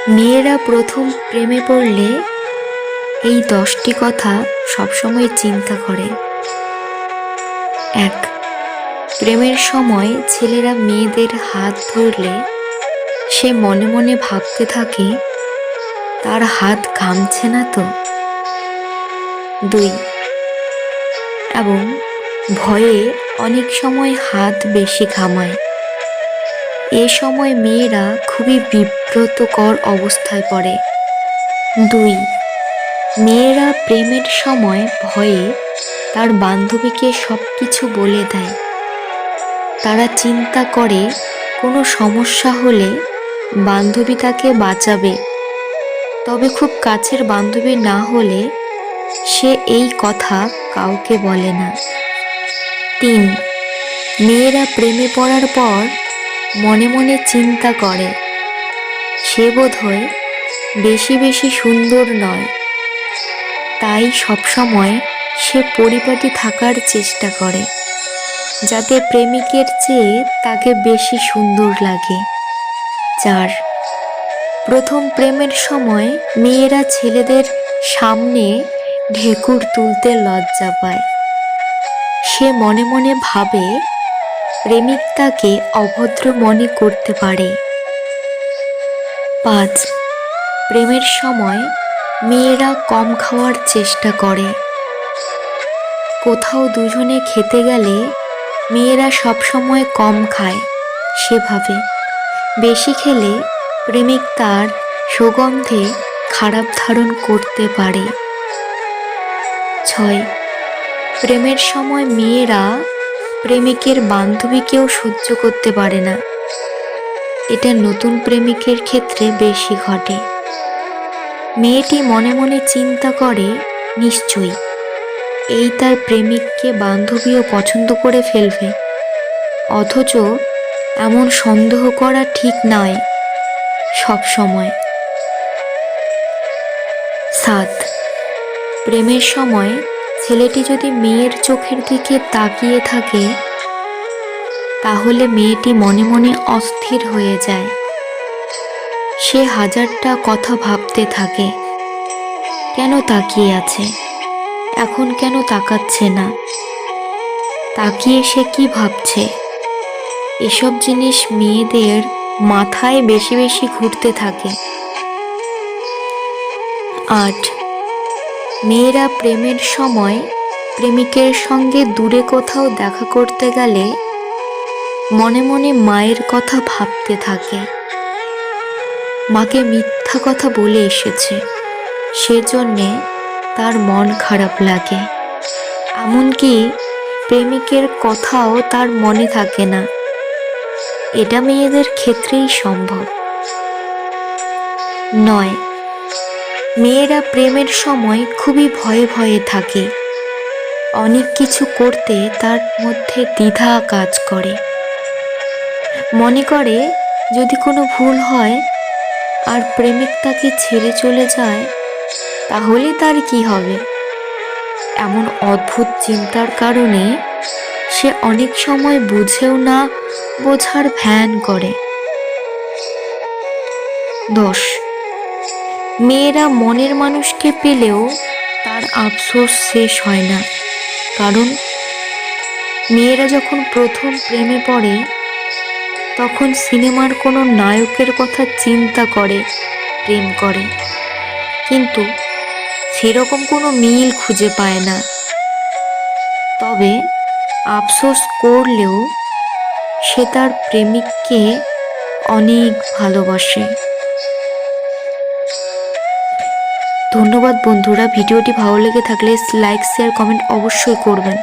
মেয়েরা প্রথম প্রেমে পড়লে এই 10টি কথা সবসময় চিন্তা করে। 1. প্রেমের সময় ছেলেরা মেয়েদের হাত ধরলে সে মনে মনে ভাবতে থাকে, তার হাত ঘামছে না তো। 2. এবং ভয়ে অনেক সময় হাত বেশি ঘামায়। এ সময় মেয়েরা খুবই বিব্রতকর অবস্থায় পড়ে। 2. মেয়েরা প্রেমের সময় ভয়ে তার বান্ধবীকে সবকিছু বলে দেয়। তারা চিন্তা করে কোনো সমস্যা হলে বান্ধবী তাকে বাঁচাবে, তবে খুব কাছের বান্ধবী না হলে সে এই কথা কাউকে বলে না। 3. মেয়েরা প্রেমে পড়ার পর মনে মনে চিন্তা করে, সে বোধহয় বেশি বেশি সুন্দর নয়, তাই সবসময় সে পরিপাটি থাকার চেষ্টা করে যাতে প্রেমিকের চেয়ে তাকে বেশি সুন্দর লাগে। 4. প্রথম প্রেমের সময় মেয়েরা ছেলেদের সামনে ঢেকুর তুলতে লজ্জা পায়। সে মনে মনে ভাবে প্রেমিক তাকে অভদ্র মনে করতে পারে। 5. প্রেমের সময় মেয়েরা কম খাওয়ার চেষ্টা করে। কোথাও দুজনে খেতে গেলে মেয়েরা সবসময় কম খায়। সে ভাবে বেশি খেলে প্রেমিক তার সুগন্ধে খারাপ ধারণ করতে পারে। 6. প্রেমের সময় মেয়েরা প্রেমিকের বান্ধবীকেও সহ্য করতে পারে না। এটা নতুন প্রেমিকের ক্ষেত্রে বেশি ঘটে। মেয়েটি মনে মনে চিন্তা করে, নিশ্চয়ই এই তার প্রেমিককে বান্ধবীও পছন্দ করে ফেলবে, অথচ এমন সন্দেহ করা ঠিক নয় সব সময়। 7. প্রেমের সময় ছেলেটি যদি মেয়ের চোখের দিকে তাকিয়ে থাকে তাহলে মেয়েটি মনে মনে অস্থির হয়ে যায়। সে হাজারটা কথা ভাবতে থাকে, কেন তাকিয়ে আছে, এখন কেন তাকাচ্ছে না, তাকিয়ে সে কি ভাবছে। এসব জিনিস মেয়েদের মাথায় বেশি বেশি ঘুরতে থাকে। 8. মেয়েরা প্রেমের সময় প্রেমিকের সঙ্গে দূরে কোথাও দেখা করতে গেলে মনে মনে মায়ের কথা ভাবতে থাকে। মাকে মিথ্যা কথা বলে এসেছে, সেজন্যে তার মন খারাপ লাগে। এমনকি প্রেমিকের কথাও তার মনে থাকে না। এটা মেয়েদের ক্ষেত্রেই সম্ভব। 9. মেয়েরা প্রেমের সময় খুবই ভয়ে ভয়ে থাকে। অনেক কিছু করতে তার মধ্যে দ্বিধা কাজ করে। মনে করে যদি কোনো ভুল হয় আর প্রেমিক তাকে ছেড়ে চলে যায় তাহলে তার কি হবে। এমন অদ্ভুত চিন্তার কারণে সে অনেক সময় বুঝেও না বোঝার ভান করে। 10. মেয়েরা মনের মানুষকে পেলেও তার আফসোস শেষ হয় না, কারণ মেয়েরা যখন প্রথম প্রেমে পড়ে তখন সিনেমার কোনো নায়কের কথা চিন্তা করে প্রেম করে, কিন্তু সেরকম কোনো মিল খুঁজে পায় না। তবে আফসোস করলেও সে তার প্রেমিককে অনেক ভালোবাসে। ধন্যবাদ বন্ধুরা, ভিডিওটি ভালো লেগে থাকলে লাইক শেয়ার কমেন্ট অবশ্যই করবেন।